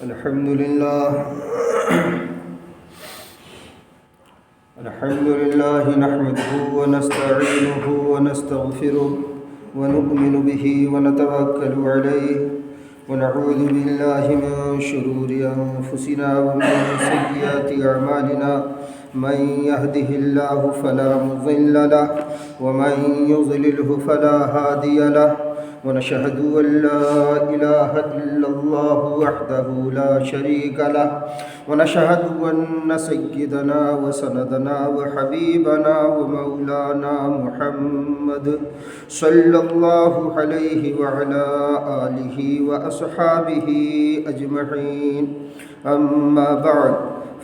الحمد لله نحمده ونستعينه ونستغفره ونؤمن به ونتوكل عليه ونعوذ بالله من شرور أنفسنا ومن سيئات أعمالنا من يهده الله فلا مضل له ومن يضلله فلا هادي له ونشهد أن لا إله إلا الله وحده لا شريك له ونشهد أن سيدنا وسندنا وحبيبنا ومولانا محمد صلى الله عليه وعلى آله وأصحابه أجمعين أما بعد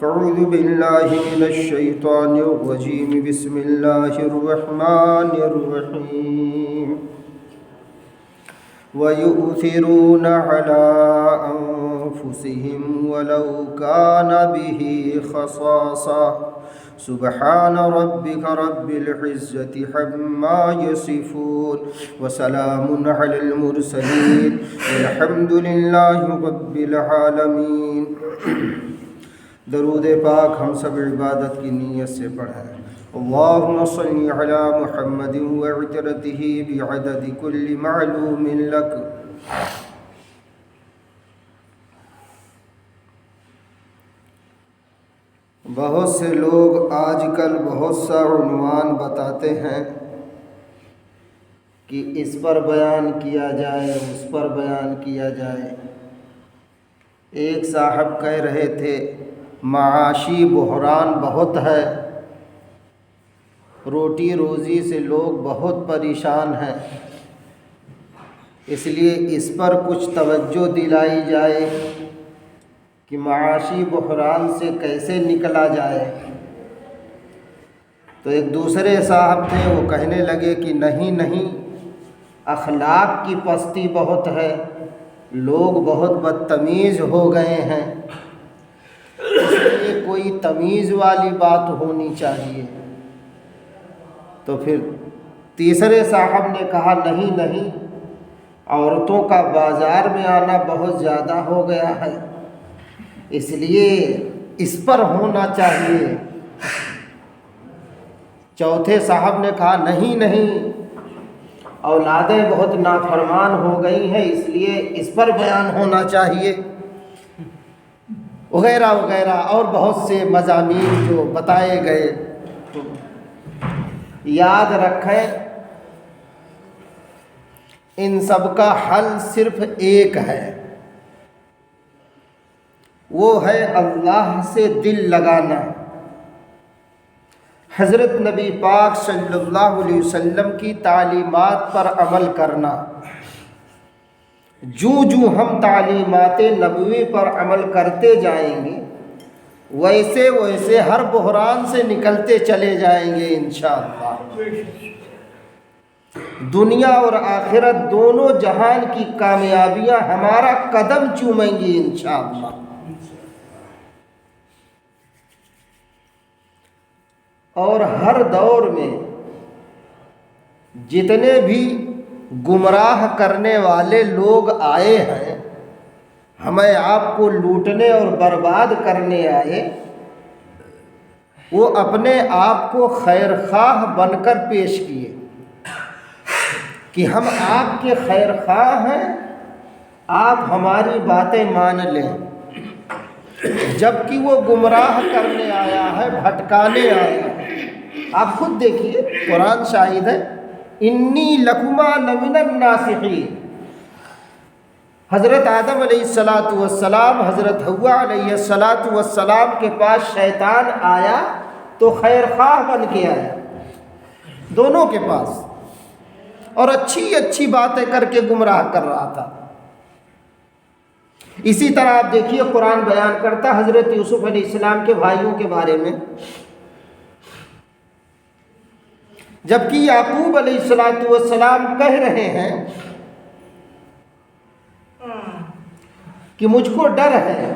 فأعوذ بالله من الشيطان الرجيم بسم الله الرحمن الرحيم ويؤثرون على أنفسهم ولو كان به خصاصة سبحان ربك رب العزة عما يصفون وسلام على المرسلين والحمد لله رب العالمين۔ درود پاک ہم سب عبادت کی نیت سے پڑھیں۔ اللہم صلی علی محمد وعترته بعدد کل معلوم لک۔ بہت سے لوگ آج کل بہت سا عنوان بتاتے ہیں کہ اس پر بیان کیا جائے، اس پر بیان کیا جائے۔ ایک صاحب کہہ رہے تھے معاشی بحران بہت ہے، روٹی روزی سے لوگ بہت پریشان ہیں، اس لیے اس پر کچھ توجہ دلائی جائے کہ معاشی بحران سے کیسے نکلا جائے۔ تو ایک دوسرے صاحب تھے، وہ کہنے لگے کہ نہیں، اخلاق کی پستی بہت ہے، لوگ بہت بدتمیز ہو گئے ہیں، اس لیے کوئی تمیز والی بات ہونی چاہیے۔ تو پھر تیسرے صاحب نے کہا نہیں، عورتوں کا بازار میں آنا بہت زیادہ ہو گیا ہے، اس لیے اس پر ہونا چاہیے۔ چوتھے صاحب نے کہا نہیں، اولادیں بہت نافرمان ہو گئی ہیں، اس لیے اس پر بیان ہونا چاہیے، وغیرہ وغیرہ، اور بہت سے مضامین جو بتائے گئے۔ یاد رکھیں ان سب کا حل صرف ایک ہے، وہ ہے اللہ سے دل لگانا، حضرت نبی پاک صلی اللہ علیہ وسلم کی تعلیمات پر عمل کرنا۔ جو ہم تعلیمات نبوی پر عمل کرتے جائیں گے، ویسے ہر بحران سے نکلتے چلے جائیں گے انشاءاللہ۔ دنیا اور آخرت دونوں جہان کی کامیابیاں ہمارا قدم چومیں گی انشاءاللہ۔ اور ہر دور میں جتنے بھی گمراہ کرنے والے لوگ آئے ہیں، ہمیں آپ کو لوٹنے اور برباد کرنے آئے، وہ اپنے آپ کو خیر خواہ بن کر پیش کیے کہ ہم آپ کے خیر خواہ ہیں، آپ ہماری باتیں مان لیں، جبکہ وہ گمراہ کرنے آیا ہے، بھٹکانے آیا ہے۔ آپ خود دیکھیے، قرآن شاہد ہے، انی لکما لمن الناصحین۔ حضرت آدم علیہ السلام، حضرت حوا علیہ السلام کے پاس شیطان آیا تو خیر خواہ بن کے آیا، دونوں کے پاس، اور اچھی باتیں کر کے گمراہ کر رہا تھا۔ اسی طرح آپ دیکھیے قرآن بیان کرتا حضرت یوسف علیہ السلام کے بھائیوں کے بارے میں، جبکہ یعقوب علیہ السلام کہہ رہے ہیں کہ مجھ کو ڈر ہے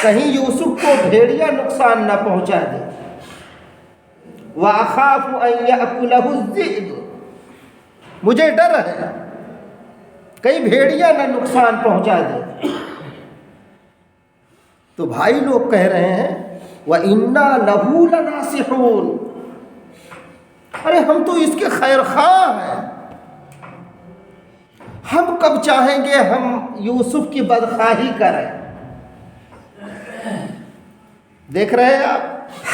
کہیں یوسف کو بھیڑیا نقصان نہ پہنچا دے، وَأَخَافُ أَن يَأْكُلَهُ الذِّئْبُ، مجھے ڈر ہے کہیں بھیڑیا نہ نقصان پہنچا دے۔ تو بھائی لوگ کہہ رہے ہیں وَإِنَّا لَهُ لَنَاصِحُونَ، ارے ہم تو اس کے خیر خواہ ہیں، ہم کب چاہیں گے ہم یوسف کی بدخواہی کریں؟ دیکھ رہے ہیں آپ،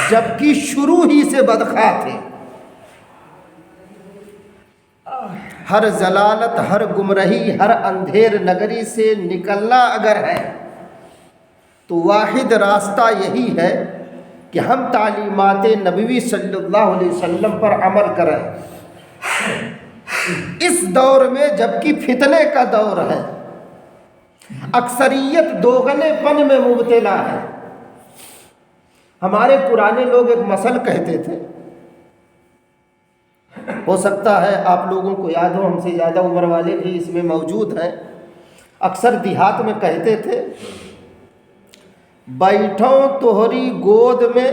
جبکہ شروع ہی سے بدخواہ تھے۔ ہر ضلالت، ہر گمراہی، ہر اندھیر نگری سے نکلنا اگر ہے تو واحد راستہ یہی ہے کہ ہم تعلیمات نبوی صلی اللہ علیہ وسلم پر عمل کریں۔ اس دور میں جبکہ فتنے کا دور ہے، اکثریت دوگلے پن میں مبتلا ہے۔ ہمارے پرانے لوگ ایک مثل کہتے تھے، ہو سکتا ہے آپ لوگوں کو یاد ہو، ہم سے زیادہ عمر والے بھی اس میں موجود ہیں۔ اکثر دیہات میں کہتے تھے بیٹھوں توہری گود میں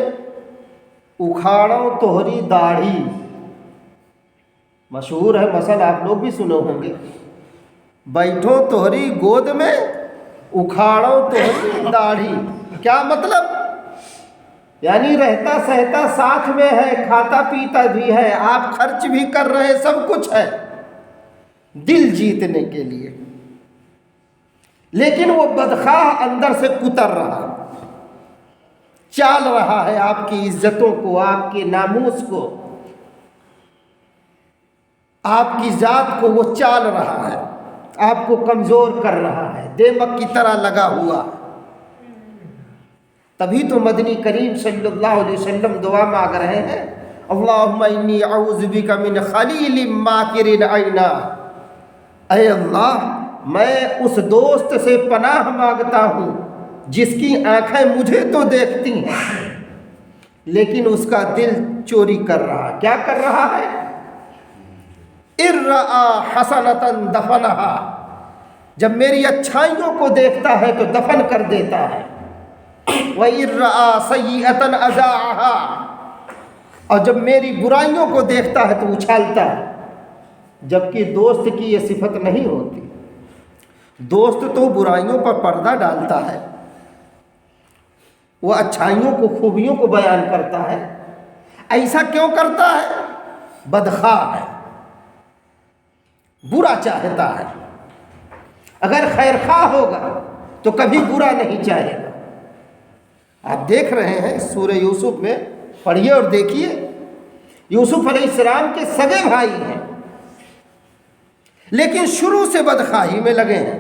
اکھاڑوں توہری داڑھی۔ مشہور ہے مثل، آپ لوگ بھی سنے ہوں گے، بیٹھوں توہری گود میں اکھاڑوں توہری داڑھی۔ کیا مطلب؟ یعنی رہتا سہتا ساتھ میں ہے، کھاتا پیتا بھی ہے، آپ خرچ بھی کر رہے، سب کچھ ہے دل جیتنے کے لیے، لیکن وہ بدخواہ اندر سے کتر رہا، چال رہا ہے آپ کی عزتوں کو، آپ کے ناموس کو، آپ کی ذات کو وہ چال رہا ہے، آپ کو کمزور کر رہا ہے، دیمک کی طرح لگا ہوا۔ تبھی تو مدنی کریم صلی اللہ علیہ وسلم دعا مانگ رہے ہیں، اللہم انی اعوذ بک من خلیل ماکر عینا، اے اللہ میں اس دوست سے پناہ مانگتا ہوں جس کی آنکھیں مجھے تو دیکھتی ہیں لیکن اس کا دل چوری کر رہا۔ کیا کر رہا ہے؟ ارآ حسنۃ دفنہا، جب میری اچھائیوں کو دیکھتا ہے تو دفن کر دیتا ہے، وَإِرَّآ سَيِّئَةً أَذَاعَهَا، اور جب میری برائیوں کو دیکھتا ہے تو اچھالتا ہے۔ جبکہ دوست کی یہ صفت نہیں ہوتی، دوست تو برائیوں پر پردہ ڈالتا ہے، وہ اچھائیوں کو، خوبیوں کو بیان کرتا ہے۔ ایسا کیوں کرتا ہے؟ بدخواہ ہے، برا چاہتا ہے۔ اگر خیر خواہ ہوگا تو کبھی برا نہیں چاہے گا۔ آپ دیکھ رہے ہیں سورہ یوسف میں، پڑھیے اور دیکھیے، یوسف علیہ السلام کے سگے بھائی ہیں لیکن شروع سے بدخواہی میں لگے ہیں،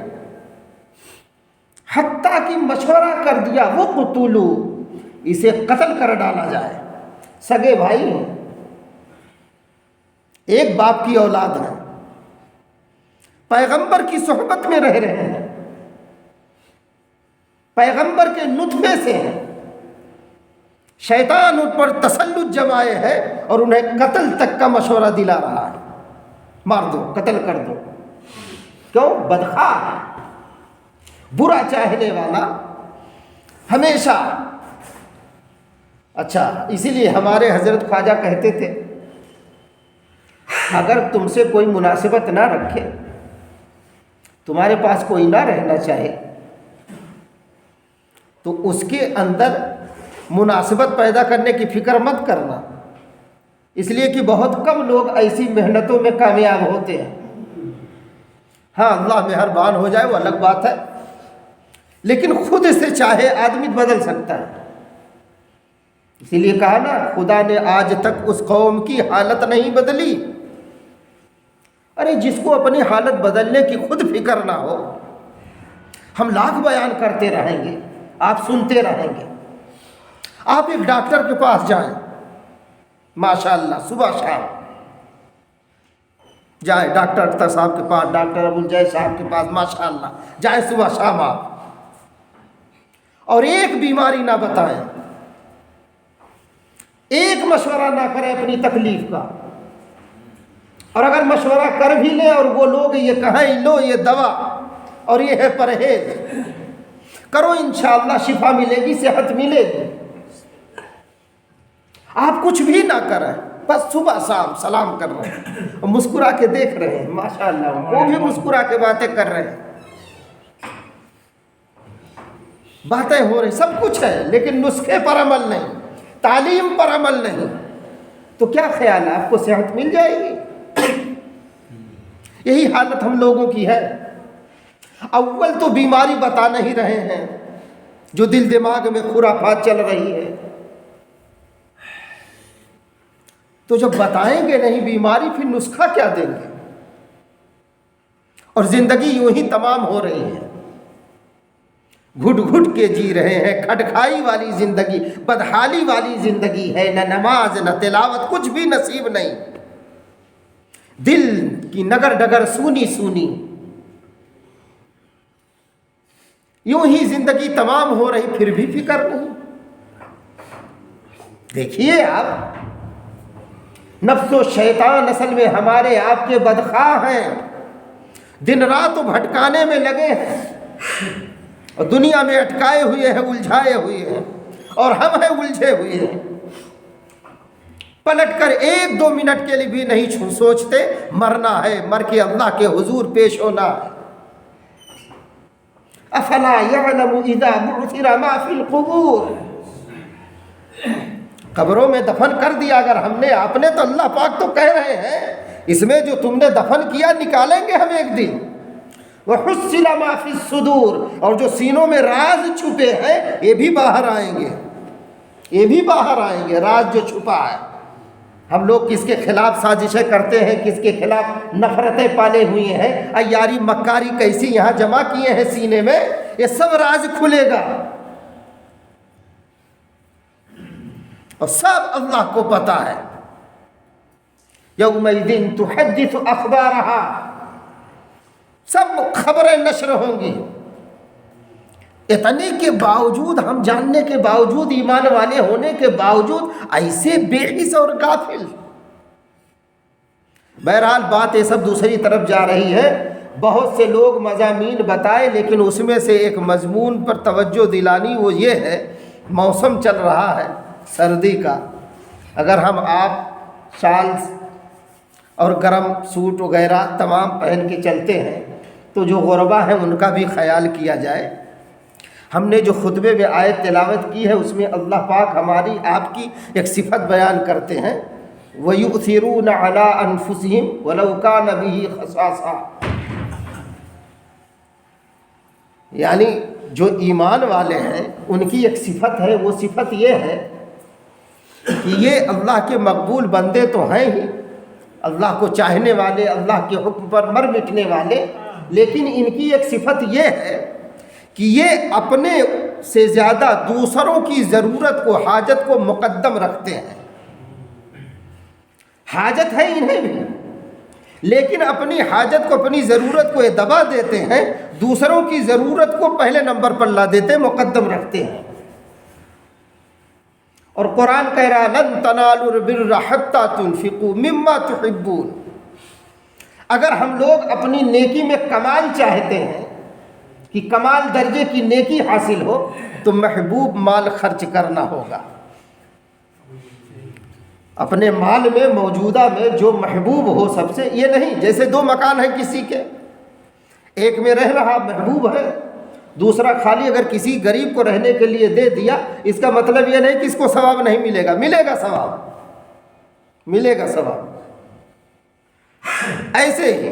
حتیٰ کہ مشورہ کر دیا وہ قتلو، اسے قتل کر ڈالا جائے۔ سگے بھائی ہیں، ایک باپ کی اولاد ہیں، پیغمبر کی صحبت میں رہ رہے ہیں، پیغمبر کے نطفے سے ہیں، شیطان ان پر تسلط جمائے ہے اور انہیں قتل تک کا مشورہ دلا رہا ہے، مار دو، قتل کر دو۔ کیوں؟ بدخواہ ہے، برا چاہنے والا ہمیشہ۔ اچھا، اسی لیے ہمارے حضرت خواجہ کہتے تھے اگر تم سے کوئی مناسبت نہ رکھے، تمہارے پاس کوئی نہ رہنا چاہے تو اس کے اندر مناسبت پیدا کرنے کی فکر مت کرنا، اس لیے کہ بہت کم لوگ ایسی محنتوں میں کامیاب ہوتے ہیں۔ ہاں اللہ مہربان ہو جائے وہ الگ بات ہے، لیکن خود سے چاہے آدمی بدل سکتا ہے۔ اسی لیے کہا نا، خدا نے آج تک اس قوم کی حالت نہیں بدلی۔ ارے جس کو اپنی حالت بدلنے کی خود فکر نہ ہو، ہم لاکھ بیان کرتے رہیں گے، آپ سنتے رہیں گے۔ آپ ایک ڈاکٹر کے پاس جائیں، ماشاءاللہ صبح شام جائیں، ڈاکٹر اختر صاحب کے پاس، ڈاکٹر ابو الجے صاحب کے پاس، ماشاءاللہ جائیں صبح شام آپ، اور ایک بیماری نہ بتائیں، ایک مشورہ نہ کریں اپنی تکلیف کا، اور اگر مشورہ کر بھی لیں اور وہ لوگ یہ کہیں لو یہ دوا اور یہ ہے پرہیز کرو، انشاءاللہ شفا ملے گی، صحت ملے گی۔ آپ کچھ بھی نہ کریں، بس صبح شام سلام کر رہے ہیں اور مسکرا کے دیکھ رہے ہیں، ماشاءاللہ وہ بھی مسکرا کے باتیں کر رہے ہیں۔ باتیں ہو رہی، سب کچھ ہے، لیکن نسخے پر عمل نہیں، تعلیم پر عمل نہیں، تو کیا خیال ہے آپ کو صحت مل جائے گی؟ یہی حالت ہم لوگوں کی ہے۔ اول تو بیماری بتا نہیں رہے ہیں جو دل دماغ میں خرافات چل رہی ہے، تو جب بتائیں گے نہیں بیماری، پھر نسخہ کیا دیں گے؟ اور زندگی یوں ہی تمام ہو رہی ہے، گھٹ گھٹ کے جی رہے ہیں، کھٹکھائی والی زندگی، بدحالی والی زندگی ہے، نہ نماز نہ تلاوت، کچھ بھی نصیب نہیں، دل کی نگر ڈگر سونی سونی، یوں ہی زندگی تمام ہو رہی، پھر بھی فکر نہیں۔ دیکھیے آپ، نفس و شیطان اصل میں ہمارے آپ کے بدخواہ ہیں، دن رات بھٹکانے میں لگے ہیں، اور دنیا میں اٹکائے ہوئے ہیں، الجھائے ہوئے ہیں، اور ہم ہیں الجھے ہوئے ہیں۔ پلٹ کر ایک دو منٹ کے لیے بھی نہیں سوچتے مرنا ہے، مر کے اللہ کے حضور پیش ہونا ہے۔ افلا یعلم اذا بعثر ما فی القبور، قبروں میں دفن کر دیا اگر ہم نے، آپ نے، تو اللہ پاک تو کہہ رہے ہیں اس میں جو تم نے دفن کیا نکالیں گے ہم ایک دن۔ وحصل ما فی الصدور، اور جو سینوں میں راز چھپے ہیں یہ بھی باہر آئیں گے، یہ بھی باہر آئیں گے، راز جو چھپا ہے۔ ہم لوگ کس کے خلاف سازشیں کرتے ہیں، کس کے خلاف نفرتیں پالے ہوئے ہیں، عیاری مکاری کیسی یہاں جمع کیے ہیں سینے میں، یہ سب راز کھلے گا، اور سب اللہ کو پتا ہے۔ یومئذ تحدث اخبارہا، سب خبریں نشر ہوں گی۔ اتنے کے باوجود، ہم جاننے کے باوجود، ایمان والے ہونے کے باوجود ایسے بے حس اور غافل۔ بہرحال بات یہ سب دوسری طرف جا رہی ہے، بہت سے لوگ مضامین بتائے، لیکن اس میں سے ایک مضمون پر توجہ دلانی، وہ یہ ہے، موسم چل رہا ہے سردی کا، اگر ہم آپ شال اور گرم سوٹ وغیرہ تمام پہن کے چلتے ہیں تو جو غربا ہیں ان کا بھی خیال کیا جائے۔ ہم نے جو خطبے میں آیت تلاوت کی ہے اس میں اللہ پاک ہماری آپ کی ایک صفت بیان کرتے ہیں، وَيُؤْثِرُونَ عَلَىٰ أَنفُسِهِمْ وَلَوْ كَانَ بِهِ خَصَاصَةٌ، یعنی جو ایمان والے ہیں ان کی ایک صفت ہے، وہ صفت یہ ہے کہ یہ اللہ کے مقبول بندے تو ہیں ہی، اللہ کو چاہنے والے، اللہ کے حکم پر مر مٹنے والے، لیکن ان کی ایک صفت یہ ہے کہ یہ اپنے سے زیادہ دوسروں کی ضرورت کو، حاجت کو مقدم رکھتے ہیں۔ حاجت ہے انہیں بھی، لیکن اپنی حاجت کو، اپنی ضرورت کو یہ دبا دیتے ہیں، دوسروں کی ضرورت کو پہلے نمبر پر لا دیتے ہیں، مقدم رکھتے ہیں۔ اور قرآن کہہ رہا لن تنالوا البر حتى تنفقوا مما تحبون، اگر ہم لوگ اپنی نیکی میں کمال چاہتے ہیں کہ کمال درجے کی نیکی حاصل ہو تو محبوب مال خرچ کرنا ہوگا، اپنے مال میں موجودہ میں جو محبوب ہو سب سے، یہ نہیں جیسے دو مکان ہیں کسی کے، ایک میں رہ رہا محبوب ہے، دوسرا خالی اگر کسی غریب کو رہنے کے لیے دے دیا، اس کا مطلب یہ نہیں کہ اس کو ثواب نہیں ملے گا، ملے گا ثواب، ملے گا ثواب۔ ایسے ہی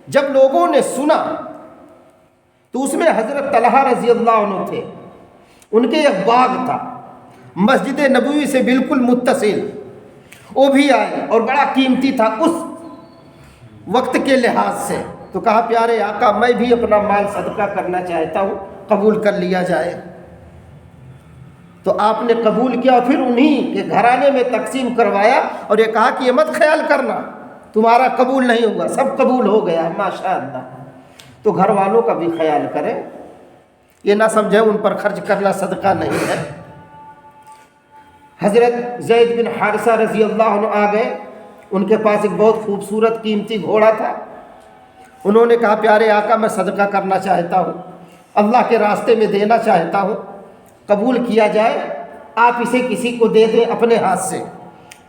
جب لوگوں نے سنا تو اس میں حضرت طلحہ رضی اللہ عنہ تھے، ان کے ایک باغ تھا مسجد نبوی سے بالکل متصل، وہ بھی آئے اور بڑا قیمتی تھا اس وقت کے لحاظ سے، تو کہا پیارے آقا میں بھی اپنا مال صدقہ کرنا چاہتا ہوں، قبول کر لیا جائے۔ تو آپ نے قبول کیا، پھر انہی کے گھرانے میں تقسیم کروایا، اور یہ کہا کہ یہ مت خیال کرنا تمہارا قبول نہیں ہوگا، سب قبول ہو گیا ماشاءاللہ۔ تو گھر والوں کا بھی خیال کریں، یہ نہ سمجھیں ان پر خرچ کرنا صدقہ نہیں ہے۔ حضرت زید بن حارثہ رضی اللہ عنہ آ گئے، ان کے پاس ایک بہت خوبصورت قیمتی گھوڑا تھا، انہوں نے کہا پیارے آقا میں صدقہ کرنا چاہتا ہوں، اللہ کے راستے میں دینا چاہتا ہوں، قبول کیا جائے، آپ اسے کسی کو دے دیں اپنے ہاتھ سے۔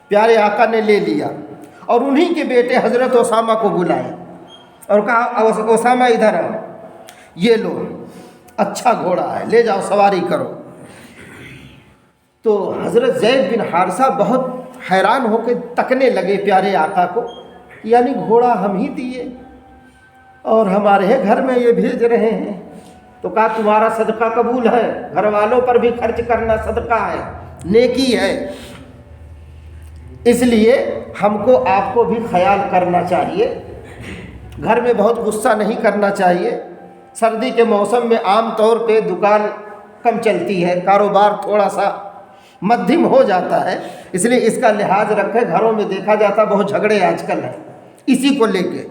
پیارے آقا نے لے لیا اور انہی کے بیٹے حضرت اسامہ کو بلائے اور کہا اسامہ ادھر آؤ، یہ لو، اچھا گھوڑا ہے، لے جاؤ سواری کرو۔ تو حضرت زید بن حارثہ بہت حیران ہو کے تکنے لگے پیارے آقا کو، یعنی گھوڑا ہم ہی دیے اور ہمارے گھر میں یہ بھیج رہے ہیں۔ تو کہا تمہارا صدقہ قبول ہے، گھر والوں پر بھی خرچ کرنا صدقہ ہے، نیکی ہے، اس لیے ہم کو آپ کو بھی خیال کرنا چاہیے، گھر میں بہت غصہ نہیں کرنا چاہیے۔ سردی کے موسم میں عام طور پہ دکان کم چلتی ہے، کاروبار تھوڑا سا مدھم ہو جاتا ہے، اس لیے اس کا لحاظ رکھے۔ گھروں میں دیکھا جاتا بہت جھگڑے آج کل ہیں اسی کو لے کے،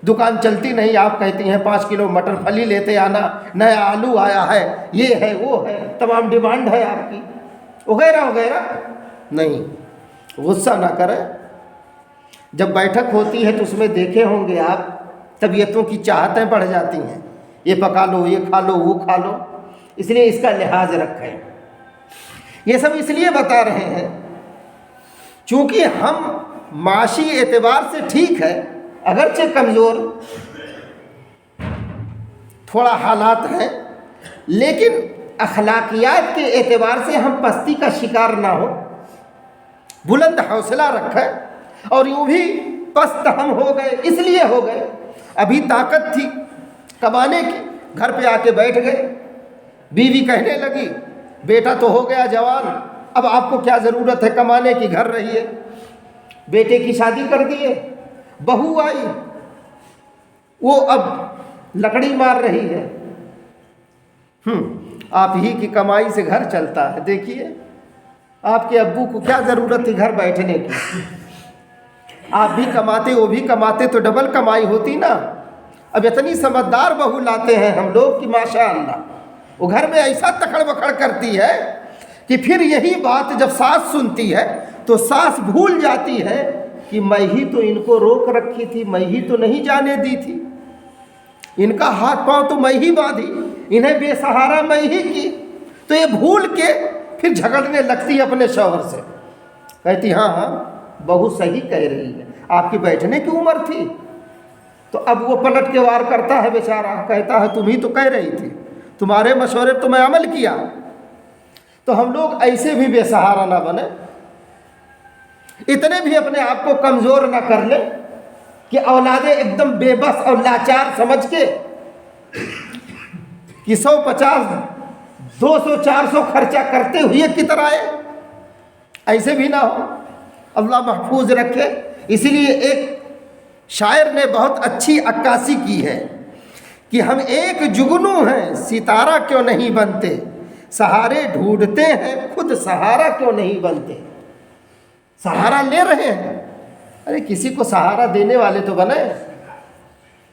دکان چلتی نہیں، آپ کہتی ہیں 5 کلو مٹر پھلی لیتے آنا، نیا آلو آیا ہے، یہ ہے وہ ہے، تمام ڈیمانڈ ہے آپ کی، وغیرہ وغیرہ۔ نہیں، غصہ نہ کریں۔ جب بیٹھک ہوتی ہے تو اس میں دیکھے ہوں گے آپ، طبیعتوں کی چاہتیں بڑھ جاتی ہیں، یہ پکا لو، یہ کھا لو، وہ کھا لو، اس لیے اس کا لحاظ رکھیں۔ یہ سب اس لیے بتا رہے ہیں چونکہ ہم معاشی اعتبار سے ٹھیک ہے، اگرچہ کمزور تھوڑا حالات ہیں، لیکن اخلاقیات کے اعتبار سے ہم پستی کا شکار نہ ہو، بلند حوصلہ رکھیں۔ اور یوں بھی پست ہم ہو گئے، اس لیے ہو گئے، ابھی طاقت تھی کمانے کی، گھر پہ آ کے بیٹھ گئے، بیوی کہنے لگی بیٹا تو ہو گیا جوان، اب آپ کو کیا ضرورت ہے کمانے کی، گھر رہیے، بیٹے کی شادی کر دیے، بہو آئی، وہ اب لکڑی مار رہی ہے، آپ ہی کی کمائی سے گھر چلتا ہے، دیکھیے آپ کے ابو کو کیا ضرورت تھی گھر بیٹھنے کی، آپ بھی کماتے وہ بھی کماتے تو ڈبل کمائی ہوتی نا۔ اب اتنی سمجھدار بہو لاتے ہیں ہم لوگ کہ ماشاءاللہ، وہ گھر میں ایسا تکڑ بکڑ کرتی ہے کہ پھر یہی بات جب ساس سنتی ہے تو ساس بھول جاتی ہے کہ میں ہی تو ان کو روک رکھی تھی، میں ہی تو نہیں جانے دی تھی، ان کا ہاتھ پاؤں تو میں ہی باندھی، انہیں بے سہارا میں ہی کی۔ تو یہ بھول کے پھر جھگڑنے لگتی اپنے شوہر سے، کہتی ہاں ہاں بہو صحیح کہہ رہی ہے، آپ کی بیٹھنے کی عمر تھی۔ تو اب وہ پلٹ کے وار کرتا ہے بیچارہ، کہتا ہے تم ہی تو کہہ رہی تھی، تمہارے مشورے تو میں عمل کیا۔ تو ہم لوگ ایسے بھی بے سہارا نہ بنے، اتنے بھی اپنے آپ کو کمزور نہ کر لیں کہ اولادیں ایک دم بے بس اور لاچار سمجھ کے کہ 150 200 400 خرچہ کرتے ہوئے کدھر آئے، ایسے بھی نہ ہو، اللہ محفوظ رکھے۔ اسی لیے ایک شاعر نے بہت اچھی عکاسی کی ہے کہ ہم ایک جگنو ہیں ستارہ کیوں نہیں بنتے، سہارے ڈھونڈتے ہیں خود سہارا کیوں نہیں بنتے۔ سہارا لے رہے ہیں، ارے کسی کو سہارا دینے والے تو بنے۔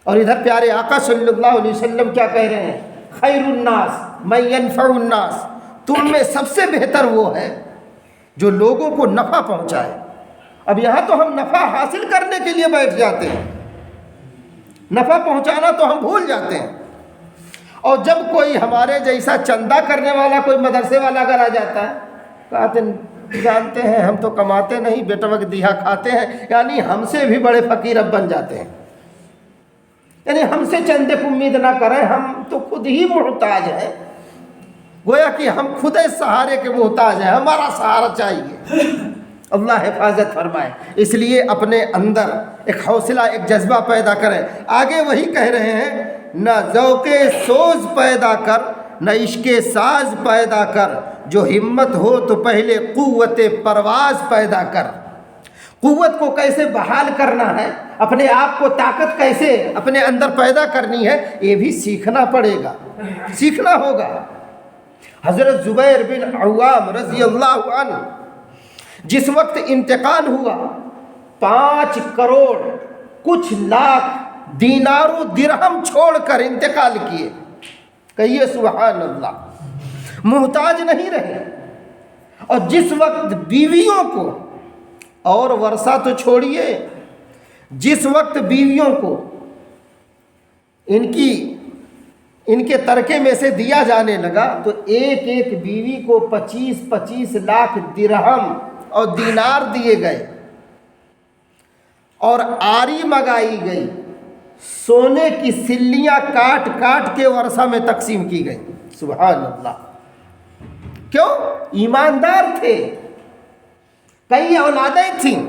اور ادھر پیارے آقا صلی اللہ علیہ وسلم کیا کہہ رہے ہیں، خیر الناس من ینفع الناس، تم میں سب سے بہتر وہ ہے جو لوگوں کو نفع پہنچائے۔ اب یہاں تو ہم نفع حاصل کرنے کے لیے بیٹھ جاتے ہیں، نفع پہنچانا تو ہم بھول جاتے ہیں۔ اور جب کوئی ہمارے جیسا چندہ کرنے والا کوئی مدرسے والا اگر آ جاتا ہے، کہتے ہیں جانتے ہیں ہم تو کماتے نہیں، بیٹوک دیہا کھاتے ہیں، یعنی ہم سے بھی بڑے فقیر اب بن جاتے ہیں، یعنی ہم سے چندے کو امید نہ کریں، ہم تو خود ہی محتاج ہیں، گویا کہ ہم خود سہارے کے محتاج ہیں، ہمارا سہارا چاہیے۔ اللہ حفاظت فرمائے۔ اس لیے اپنے اندر ایک حوصلہ، ایک جذبہ پیدا کریں۔ آگے وہی کہہ رہے ہیں، نہ ذوق سوز پیدا کر نہ عشق ساز پیدا کر، جو ہمت ہو تو پہلے قوت پرواز پیدا کر۔ قوت کو کیسے بحال کرنا ہے، اپنے آپ کو طاقت کیسے اپنے اندر پیدا کرنی ہے، یہ بھی سیکھنا پڑے گا، سیکھنا ہوگا۔ حضرت زبیر بن عوام رضی اللہ عنہ جس وقت انتقال ہوا، 5 کروڑ کچھ لاکھ دینار و درہم چھوڑ کر انتقال کیے، کہیے سبحان اللہ، محتاج نہیں رہے۔ اور جس وقت بیویوں کو، اور ورثہ تو چھوڑیے، جس وقت بیویوں کو ان کے ترکے میں سے دیا جانے لگا، تو ایک ایک بیوی کو 25 لاکھ درہم اور دینار دیے گئے، اور آری منگائی گئی، سونے کی سلیاں کاٹ کاٹ کے ورثہ میں تقسیم کی گئی۔ سبحان اللہ. کیوں؟ ایماندار تھے. کئی اولادیں تھیں,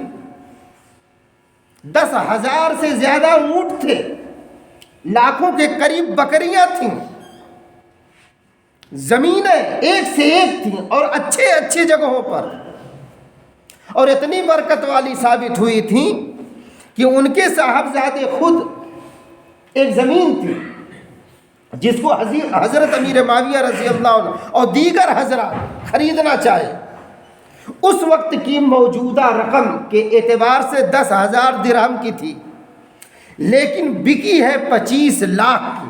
10,000 سے زیادہ اونٹ تھے, لاکھوں کے قریب بکریاں تھیں, زمینیں ایک سے ایک تھیں اور اچھے اچھے جگہوں پر, اور اتنی برکت والی ثابت ہوئی تھیں کہ ان کے صاحبزادے خود ایک زمین تھی جس کو حضرت امیر معاویہ رضی اللہ عنہ اور دیگر حضرات خریدنا چاہے, اس وقت کی موجودہ رقم کے اعتبار سے 10,000 درہم کی تھی, لیکن بکی ہے 25 لاکھ کی.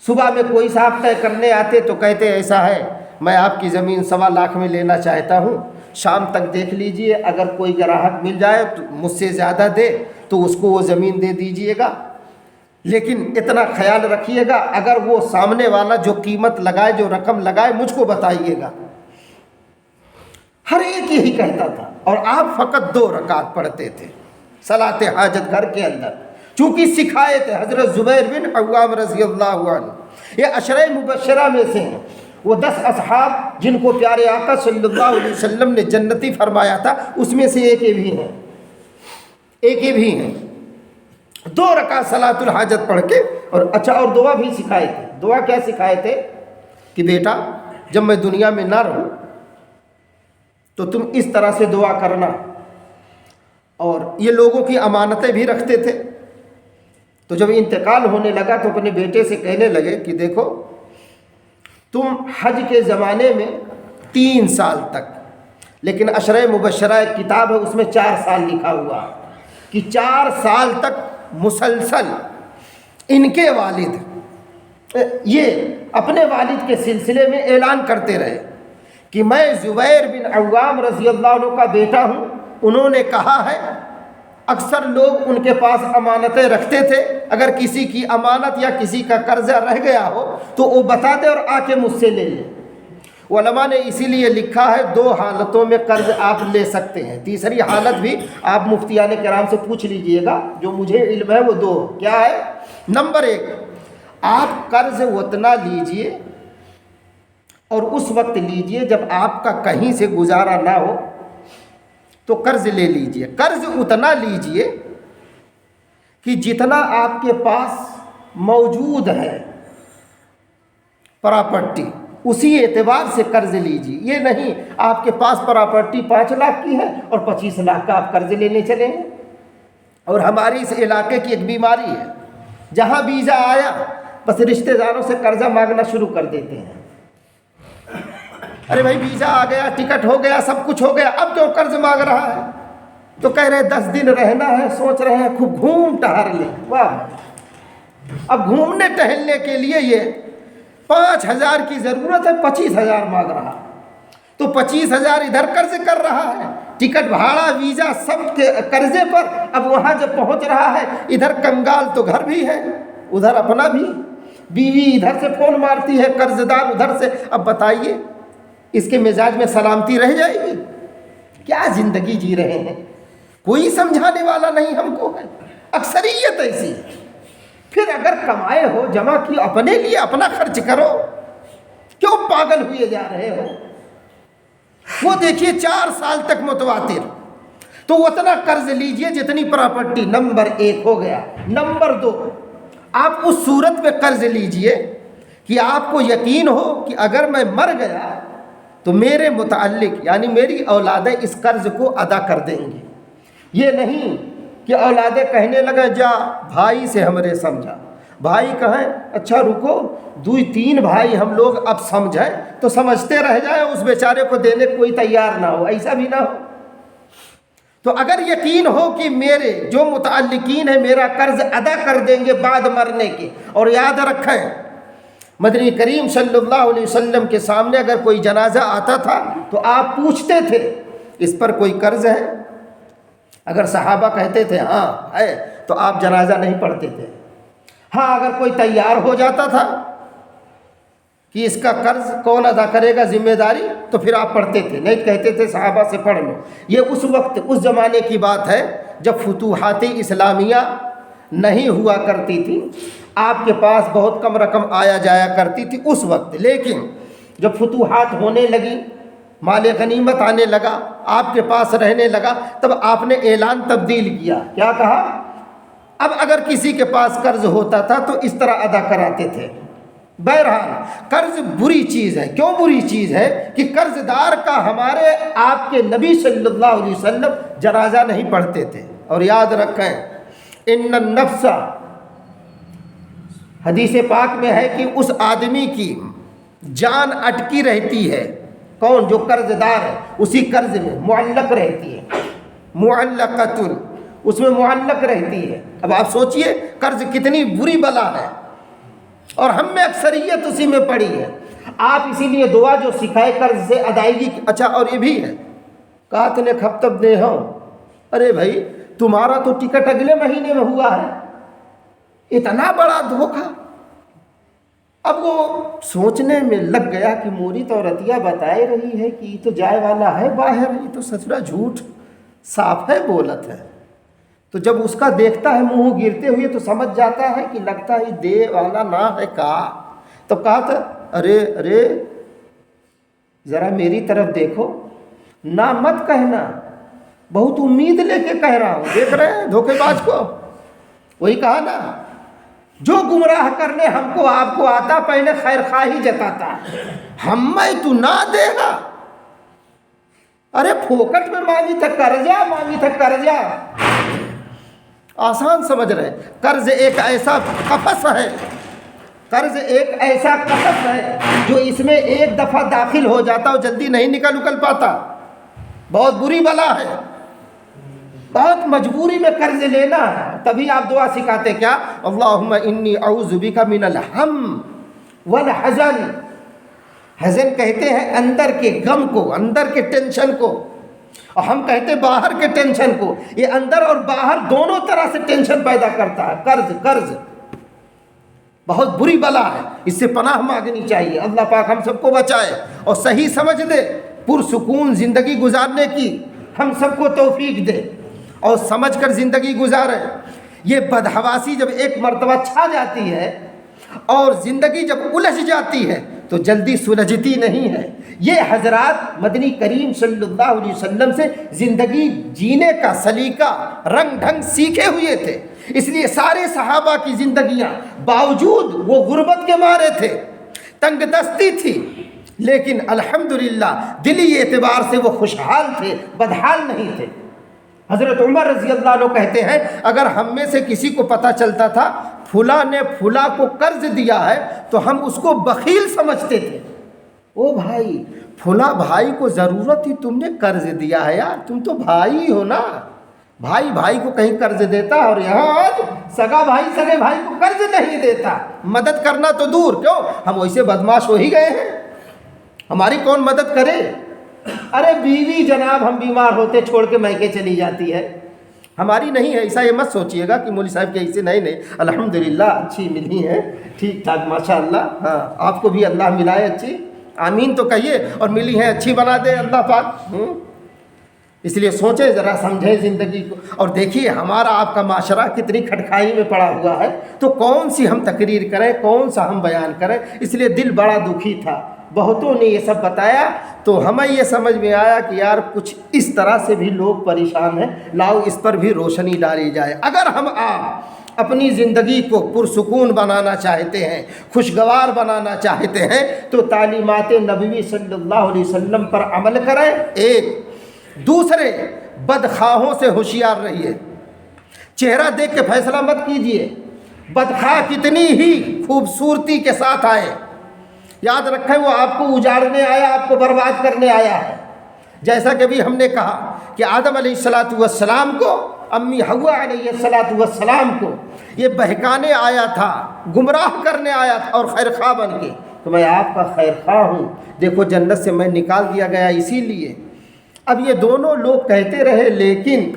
صبح میں کوئی صاحب طے کرنے آتے تو کہتے ایسا ہے میں آپ کی زمین 1.25 لاکھ میں لینا چاہتا ہوں, شام تک دیکھ لیجئے, اگر کوئی گراہک مل جائے تو مجھ سے زیادہ دے تو اس کو وہ زمین دے دیجئے گا, لیکن اتنا خیال رکھیے گا اگر وہ سامنے والا جو قیمت لگائے, جو رقم لگائے, مجھ کو بتائیے گا. ہر ایک یہی کہتا تھا, اور آپ فقط 2 رکعت پڑھتے تھے صلاۃ حاجت گھر کے اندر, چونکہ سکھائے تھے حضرت زبیر بن عوام رضی اللہ عنہ. یہ عشرہ مبشرہ میں سے ہیں, وہ 10 اصحاب جن کو پیارے آقا صلی اللہ علیہ وسلم نے جنتی فرمایا تھا, اس میں سے ایک بھی ہیں. 2 رکعت صلاۃ الحاجت پڑھ کے, اور اچھا اور دعا بھی سکھائے تھے. دعا کیا سکھائے تھے کہ بیٹا جب میں دنیا میں نہ رہوں تو تم اس طرح سے دعا کرنا. اور یہ لوگوں کی امانتیں بھی رکھتے تھے, تو جب انتقال ہونے لگا تو اپنے بیٹے سے کہنے لگے کہ دیکھو تم حج کے زمانے میں 3 سال تک, لیکن عشرہ مبشرہ ایک کتاب ہے اس میں 4 سال لکھا ہوا کہ 4 سال تک مسلسل ان کے والد یہ اپنے والد کے سلسلے میں اعلان کرتے رہے کہ میں زبیر بن عوام رضی اللہ عنہ کا بیٹا ہوں. انہوں نے کہا ہے, اکثر لوگ ان کے پاس امانتیں رکھتے تھے, اگر کسی کی امانت یا کسی کا قرضہ رہ گیا ہو تو وہ بتا دے اور آ کے مجھ سے لے لے. علماء نے اسی لیے لکھا ہے 2 حالتوں میں قرض آپ لے سکتے ہیں, تیسری حالت بھی آپ مفتیان کرام سے پوچھ لیجئے گا, جو مجھے علم ہے وہ 2. کیا ہے؟ نمبر 1, آپ قرض اتنا لیجئے اور اس وقت لیجئے جب آپ کا کہیں سے گزارا نہ ہو تو قرض لے لیجئے. قرض اتنا لیجئے کہ جتنا آپ کے پاس موجود ہے پراپرٹی, اسی اعتبار سے قرض لیجئے. یہ نہیں آپ کے پاس پراپرٹی 5 لاکھ کی ہے اور 25 لاکھ کا آپ قرض لینے چلیں گے. اور ہماری اس علاقے کی ایک بیماری ہے, جہاں ویزا آیا بس رشتہ داروں سے قرضہ مانگنا شروع کر دیتے ہیں. ارے بھائی ویزا آ گیا, ٹکٹ ہو گیا, سب کچھ ہو گیا, اب کیوں قرض مانگ رہا ہے؟ تو کہہ رہے 10 دن رہنا ہے, سوچ رہے ہیں خوب گھوم ٹہل لیں. واہ, اب گھومنے ٹہلنے کے لیے یہ 5,000 کی ضرورت ہے, 25,000 مانگ رہا, تو 25,000 ادھر قرض کر رہا ہے, ٹکٹ بھاڑا ویزا سب کے قرضے پر. اب وہاں جب پہنچ رہا ہے, ادھر کنگال تو گھر بھی ہے, ادھر اپنا بھی, بیوی ادھر سے فون مارتی ہے, قرض دار ادھر سے. اب بتائیے اس کے مزاج میں سلامتی رہ جائے گی؟ کیا زندگی جی رہے ہیں, کوئی سمجھانے والا نہیں ہم کو ہے, اکثریت ایسی. پھر اگر کمائے ہو, جمع کی, اپنے لیے اپنا خرچ کرو, کیوں پاگل ہوئے جا رہے ہو؟ وہ دیکھیے 4 سال تک متواتر, تو اتنا قرض لیجئے جتنی پراپرٹی. نمبر 1 ہو گیا. نمبر 2, آپ اس صورت میں قرض لیجئے کہ آپ کو یقین ہو کہ اگر میں مر گیا تو میرے متعلق یعنی میری اولادیں اس قرض کو ادا کر دیں گی. یہ نہیں کہ اولادیں کہنے لگے جا بھائی سے ہمارے سمجھا, بھائی کہیں اچھا رکو 2-3 بھائی ہم لوگ اب سمجھیں, تو سمجھتے رہ جائیں, اس بیچارے کو دینے کوئی تیار نہ ہو, ایسا بھی نہ ہو. تو اگر یقین ہو کہ میرے جو متعلقین ہیں میرا قرض ادا کر دیں گے بعد مرنے کے. اور یاد رکھیں مدنی کریم صلی اللہ علیہ وسلم کے سامنے اگر کوئی جنازہ آتا تھا تو آپ پوچھتے تھے اس پر کوئی قرض ہے؟ اگر صحابہ کہتے تھے ہاں ہے تو آپ جنازہ نہیں پڑھتے تھے. ہاں اگر کوئی تیار ہو جاتا تھا کہ اس کا قرض کون ادا کرے گا ذمہ داری, تو پھر آپ پڑھتے تھے, نہیں کہتے تھے صحابہ سے پڑھ لو. یہ اس وقت اس زمانے کی بات ہے جب فتوحات اسلامیہ نہیں ہوا کرتی تھی, آپ کے پاس بہت کم رقم آیا جایا کرتی تھی اس وقت، لیکن جب فتوحات ہونے لگی، مال غنیمت آنے لگا، آپ کے پاس رہنے لگا، تب آپ نے اعلان تبدیل کیا۔ کیا کہا؟ اب اگر کسی کے پاس قرض ہوتا تھا تو اس طرح ادا کراتے تھے۔ بہرحال قرض بری چیز ہے۔ کیوں بری چیز ہے؟ کہ قرض دار کا ہمارے آپ کے نبی صلی اللہ علیہ وسلم جنازہ نہیں پڑھتے تھے۔ اور یاد رکھیں، ان النفس، حدیث پاک میں ہے کہ اس آدمی کی جان اٹکی رہتی ہے، کون؟ جو قرض دار ہے، اسی قرض میں معلق رہتی ہے، معلقۃ، اس میں معلق رہتی ہے۔ اب آپ سوچئے قرض کتنی بری بلا ہے، اور ہم میں اکثریت اسی میں پڑی ہے۔ آپ اسی لیے دعا جو سکھائے قرض سے ادائیگی کی۔ اچھا اور یہ بھی ہے، کہت نے کھپتب دے ہو، ارے بھائی تمہارا تو ٹکٹ اگلے مہینے میں ہوا ہے، اتنا بڑا دھوکہ۔ اب وہ سوچنے میں لگ گیا کہ موری تو عورتیہ بتائی رہی ہے کہ یہ تو جائے والا ہے باہر، یہ تو سچرا جھوٹ صاف ہے بولت ہے۔ تو جب اس کا دیکھتا ہے منہ گرتے ہوئے تو سمجھ جاتا ہے کہ لگتا ہے دے والا نہ ہے کا۔ تو کہا تھا ارے ذرا میری طرف دیکھو، نہ مت کہنا، بہت امید لے کے کہہ رہا ہوں، دیکھ رہے ہیں دھوکے باز کو۔ وہی کہا نا، جو گمراہ کرنے ہم کو آپ کو آتا، پہلے خیر خواہی جتاتا، ہم میں تو نہ دے گا۔ ارے پھوکٹ میں مانگی تھا قرضہ، مانگی تھا قرضہ، آسان سمجھ رہے۔ قرض ایک ایسا قفس ہے، قرض ایک ایسا قفس ہے جو اس میں ایک دفعہ داخل ہو جاتا اور جلدی نہیں نکل پاتا، بہت بری بلا ہے، بہت مجبوری میں قرض لینا ہے۔ تبھی آپ دعا سکھاتے کیا؟ اللہم انی اعوذ بک من الہم والحزن۔ حزن کہتے ہیں اندر کے غم کو، اندر کے ٹینشن کو، اور ہم کہتے باہر کے ٹینشن کو۔ یہ اندر اور باہر دونوں طرح سے ٹینشن پیدا کرتا ہے قرض بہت بری بلا ہے، اس سے پناہ مانگنی چاہیے۔ اللہ پاک ہم سب کو بچائے اور صحیح سمجھ دے، پرسکون زندگی گزارنے کی ہم سب کو توفیق دے، اور سمجھ کر زندگی گزارے۔ یہ بدحواسی جب ایک مرتبہ چھا جاتی ہے اور زندگی جب الجھ جاتی ہے تو جلدی سلجھتی نہیں ہے۔ یہ حضرات مدنی کریم صلی اللہ علیہ وسلم سے زندگی جینے کا سلیقہ، رنگ ڈھنگ سیکھے ہوئے تھے، اس لیے سارے صحابہ کی زندگیاں باوجود وہ غربت کے مارے تھے، تنگ دستی تھی، لیکن الحمدللہ دلی اعتبار سے وہ خوشحال تھے، بدحال نہیں تھے۔ حضرت عمر رضی اللہ عنہ کہتے ہیں اگر ہم میں سے کسی کو پتہ چلتا تھا فلاں نے فلاں کو قرض دیا ہے تو ہم اس کو بخیل سمجھتے تھے۔ او بھائی، فلاں بھائی کو ضرورت تھی، تم نے قرض دیا ہے، یار تم تو بھائی ہو نا۔ بھائی کو کہیں قرض دیتا، اور یہاں آج سگا بھائی سگے بھائی کو قرض نہیں دیتا، مدد کرنا تو دور، کیوں ہم ویسے بدماش ہو ہی گئے ہیں، ہماری کون مدد کرے؟ ارے بیوی جناب ہم بیمار ہوتے چھوڑ کے میکے چلی جاتی ہے، ہماری نہیں ہے، ایسا یہ مت سوچئے گا کہ مولوی صاحب کے ایسے نہیں، الحمدللہ اچھی ملی ہیں، ٹھیک ٹھاک ماشاءاللہ۔ ہاں آپ کو بھی اللہ ملائے اچھی، آمین تو کہیے، اور ملی ہیں اچھی بنا دے اللہ پاک۔ اس لیے سوچیں ذرا، سمجھیں زندگی کو، اور دیکھیے ہمارا آپ کا معاشرہ کتنی کھٹکھائی میں پڑا ہوا ہے، تو کون سی ہم تقریر کریں، کون سا ہم بیان کریں۔ اس لیے دل بڑا دکھی تھا، بہتوں نے یہ سب بتایا تو ہمیں یہ سمجھ میں آیا کہ یار کچھ اس طرح سے بھی لوگ پریشان ہیں، لاؤ اس پر بھی روشنی ڈالی جائے۔ اگر ہم آپ اپنی زندگی کو پرسکون بنانا چاہتے ہیں، خوشگوار بنانا چاہتے ہیں، تو تعلیمات نبوی صلی اللہ علیہ وسلم پر عمل کریں۔ ایک دوسرے بدخواہوں سے ہوشیار رہیے، چہرہ دیکھ کے فیصلہ مت کیجیے، بدخواہ کتنی ہی خوبصورتی کے ساتھ آئے، یاد رکھیں وہ آپ کو اجاڑنے آیا، آپ کو برباد کرنے آیا ہے۔ جیسا کہ بھی ہم نے کہا کہ آدم علیہ السلام کو، امی حوا علیہ السلام کو یہ بہکانے آیا تھا، گمراہ کرنے آیا تھا، اور خیر خواہ بن کے تو میں آپ کا خیر خواہ ہوں، دیکھو جنت سے میں نکال دیا گیا اسی لیے۔ اب یہ دونوں لوگ کہتے رہے لیکن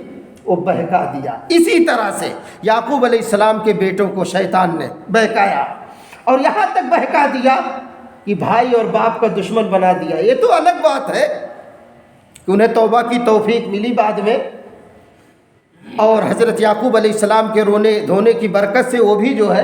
وہ بہکا دیا۔ اسی طرح سے یعقوب علیہ السلام کے بیٹوں کو شیطان نے بہکایا، اور یہاں تک بہکا دیا کہ بھائی اور باپ کا دشمن بنا دیا۔ یہ تو الگ بات ہے کہ انہیں توبہ کی توفیق ملی بعد میں، اور حضرت یعقوب علیہ السلام کے رونے دھونے کی برکت سے وہ بھی جو ہے